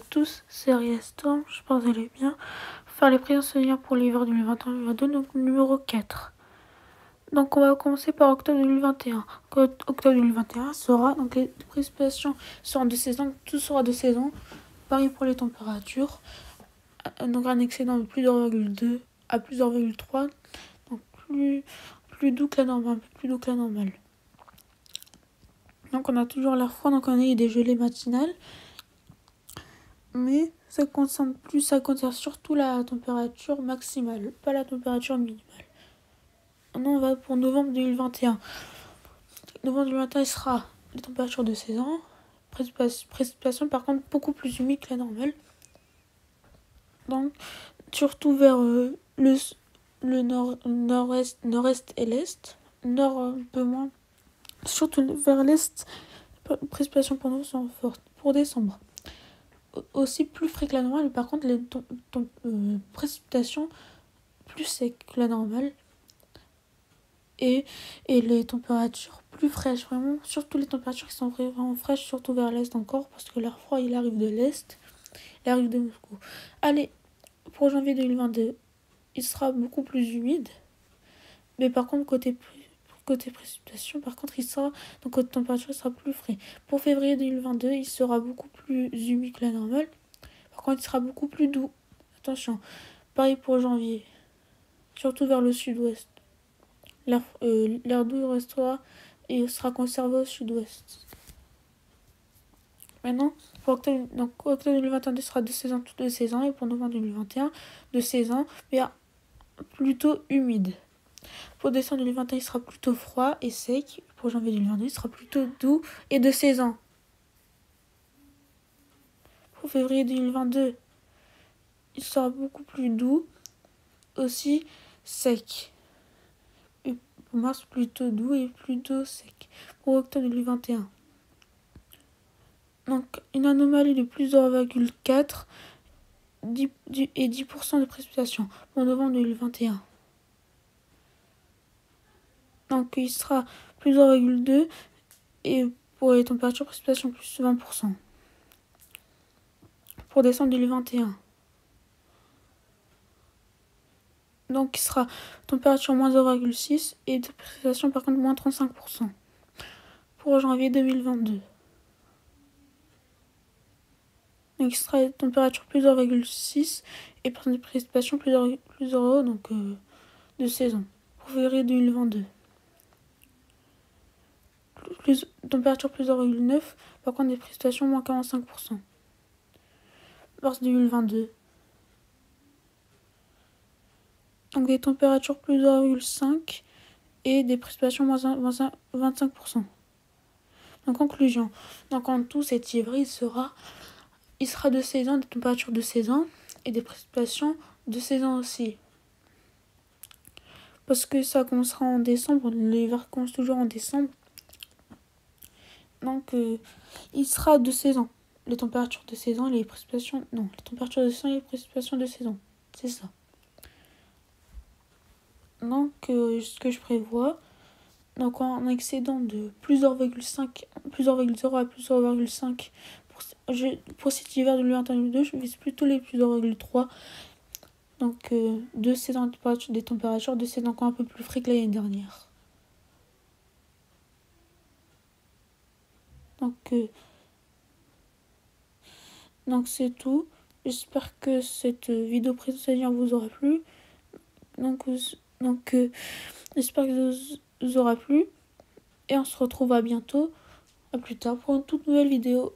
tous, c'est Aria Storm, j'espère que vous allez bien. Faire les prévisions pour l'hiver 2021-2022, donc numéro 4. Donc on va commencer par octobre 2021. Octobre 2021 sera, donc les précipitations seront de saison, tout sera de saison. Pareil pour les températures. Donc un excédent de plus de 0,2 à plus de 0,3. Donc plus doux que la normale, un peu plus doux que la normale. Donc on a toujours l'air froid, donc on a eu des gelées matinales. Mais ça concerne surtout la température maximale, pas la température minimale. Maintenant, on va pour novembre 2021. Novembre 2021, il sera les températures de saison. Précipitation, par contre, beaucoup plus humide que la normale. Donc, surtout vers le nord-est et l'est. Nord, un peu moins. Surtout vers l'est, les précipitations pour nous sont fortes. Pour décembre. Aussi plus frais que la normale, mais par contre les précipitations plus secs que la normale et les températures plus fraîches, vraiment, surtout les températures qui sont vraiment fraîches, surtout vers l'est encore, parce que l'air froid il arrive de l'est, il arrive de Moscou. Allez, pour janvier 2022, il sera beaucoup plus humide, mais par contre côté précipitation, par contre, il sera, donc côté température, il sera plus frais. Pour février 2022, il sera beaucoup plus humide que la normale. Par contre, il sera beaucoup plus doux. Attention, pareil pour janvier, surtout vers le sud-ouest. L'air doux restera et sera conservé au sud-ouest. Maintenant, pour octobre 2022 sera de saison, toutes les saisons, et pour novembre 2021, de saison, mais plutôt humide. Pour décembre 2021, il sera plutôt froid et sec. Pour janvier 2022, il sera plutôt doux et de saison. Pour février 2022, il sera beaucoup plus doux, aussi sec. Et pour mars, plutôt doux et plutôt sec. Pour octobre 2021. Donc, une anomalie de plus de 0,4 et 10% de précipitation pour novembre 2021. Donc, il sera plus de 0,2 et pour les températures, précipitation plus 20%. Pour décembre 2021. Donc, il sera température moins 0,6 et de précipitation par contre moins 35%. Pour janvier 2022. Donc, il sera température plus 0,6 et de précipitation plus 0, donc de saison. Pour février 2022. Température plus 0,9, par contre des précipitations moins 45%. Mars 2022. Donc des températures plus 0,5 et des précipitations moins 25%. En conclusion, donc en tout cet hiver il sera de saison, des températures de saison et des précipitations de saison aussi. Parce que ça commencera en décembre, l'hiver commence toujours en décembre. Donc il sera de saison. Les températures de saison et les précipitations... Non, les températures de saison et les précipitations de saison. C'est ça. Donc ce que je prévois, donc en excédent de plus 0,5, plus 0,0 à plus 0,5 pour cet hiver de 2021-2022, je vise plutôt les plus 0,3. Donc de saison des températures de saison encore un peu plus frais que l'année dernière. Donc c'est tout. J'espère que cette vidéo présentation vous aura plu. Donc j'espère que vous aura plu. Et on se retrouve à bientôt. À plus tard pour une toute nouvelle vidéo.